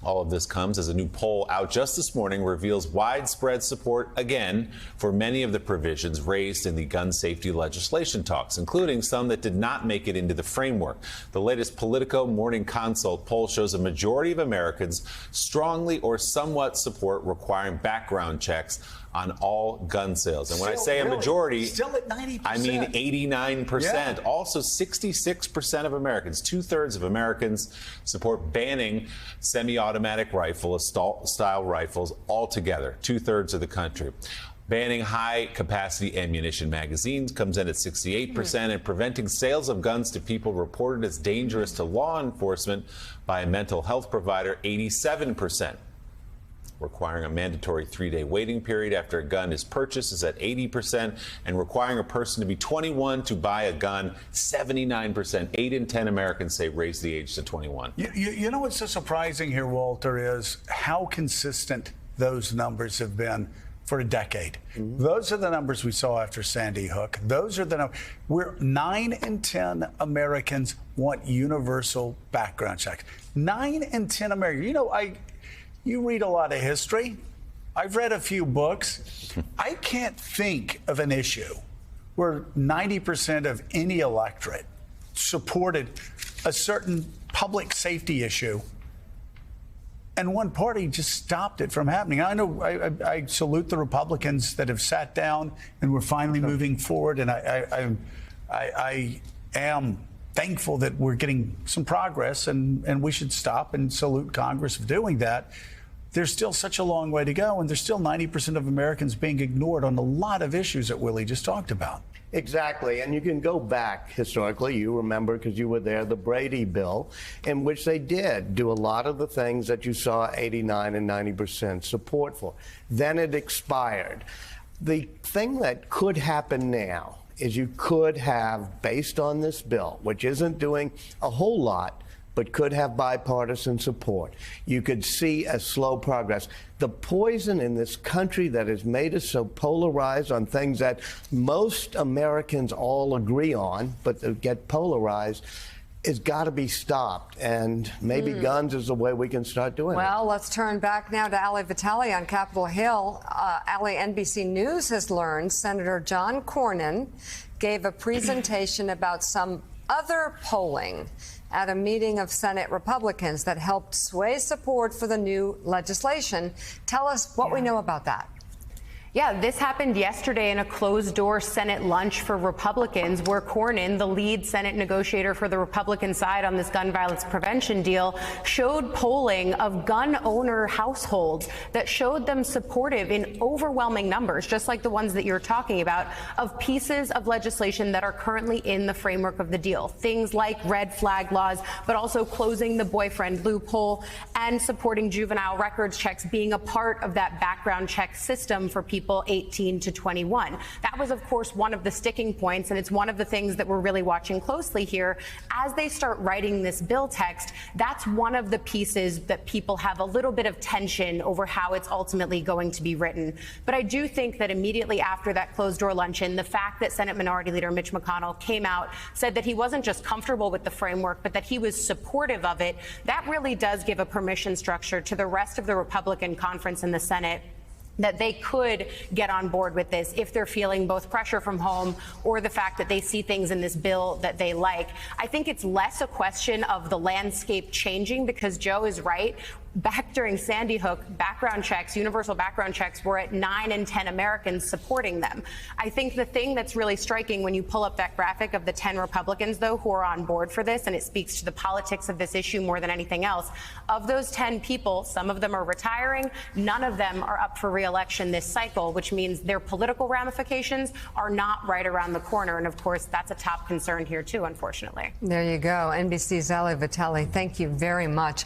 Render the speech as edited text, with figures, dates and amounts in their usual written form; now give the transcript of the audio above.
All of this comes as a new poll out just this morning reveals widespread support again for many of the provisions raised in the gun safety legislation talks, including some that did not make it into the framework. The latest Politico Morning Consult poll shows a majority of Americans strongly or somewhat support requiring background checks on all gun sales. And when I say a majority, still at 90%. I mean 89%. Yeah. Also, 66% of Americans, 2/3 of Americans, support banning semi-automatic style rifles altogether. 2/3 of the country. Banning high-capacity ammunition magazines comes in at 68%, and preventing sales of guns to people reported as dangerous to law enforcement by a mental health provider, 87%. Requiring a mandatory 3-day waiting period after a gun is purchased is at 80%, and requiring a person to be 21 to buy a gun, 79%. 8 in 10 Americans say raise the age to 21. You know what's so surprising here, Walter, is how consistent those numbers have been for a decade. Those are the numbers we saw after Sandy Hook. Those are the numbers. 9 in 10 Americans want universal background checks. 9 in 10 Americans. You know, you read a lot of history. I've read a few books. I can't think of an issue where 90% of any electorate supported a certain public safety issue and one party just stopped it from happening. I know I salute the Republicans that have sat down and we're finally moving forward, and I am thankful that we're getting some progress, and we should stop and salute Congress for doing that. There's still such a long way to go, and there's still 90% of Americans being ignored on a lot of issues that Willie just talked about. Exactly. And you can go back historically. You remember, because you were there, the Brady bill, in which they did do a lot of the things that you saw 89 and 90% support for. Then it expired. The thing that could happen now is you could have, based on this bill, which isn't doing a whole lot, but could have bipartisan support, you could see a slow progress. The poison in this country that has made us so polarized on things that most Americans all agree on, but that get polarized, has got to be stopped. And maybe guns is the way we can start doing it. Well, let's turn back now to Ali Vitale on Capitol Hill. Ali, NBC News has learned Senator John Cornyn gave a presentation about some other polling at a meeting of Senate Republicans that helped sway support for the new legislation. Tell us what we know about that. Yeah, this happened yesterday in a closed-door Senate lunch for Republicans, where Cornyn, the lead Senate negotiator for the Republican side on this gun violence prevention deal, showed polling of gun owner households that showed them supportive in overwhelming numbers, just like the ones that you're talking about, of pieces of legislation that are currently in the framework of the deal. Things like red flag laws, but also closing the boyfriend loophole and supporting juvenile records checks being a part of that background check system for people 18 to 21. That was, of course, one of the sticking points, and it's one of the things that we're really watching closely here. As they start writing this bill text, that's one of the pieces that people have a little bit of tension over how it's ultimately going to be written. But I do think that immediately after that closed-door luncheon, the fact that Senate Minority Leader Mitch McConnell came out, said that he wasn't just comfortable with the framework, but that he was supportive of it, that really does give a permission structure to the rest of the Republican conference in the Senate that they could get on board with this if they're feeling both pressure from home or the fact that they see things in this bill that they like. I think it's less a question of the landscape changing, because Joe is right. Back during Sandy Hook, background checks, universal background checks, were at 9 in 10 Americans supporting them. I think the thing that's really striking when you pull up that graphic of the 10 Republicans, though, who are on board for this, and it speaks to the politics of this issue more than anything else, of those 10 people, some of them are retiring, none of them are up for re-election this cycle, which means their political ramifications are not right around the corner. And of course, that's a top concern here, too, unfortunately. There you go. NBC's Ali Vitale, thank you very much.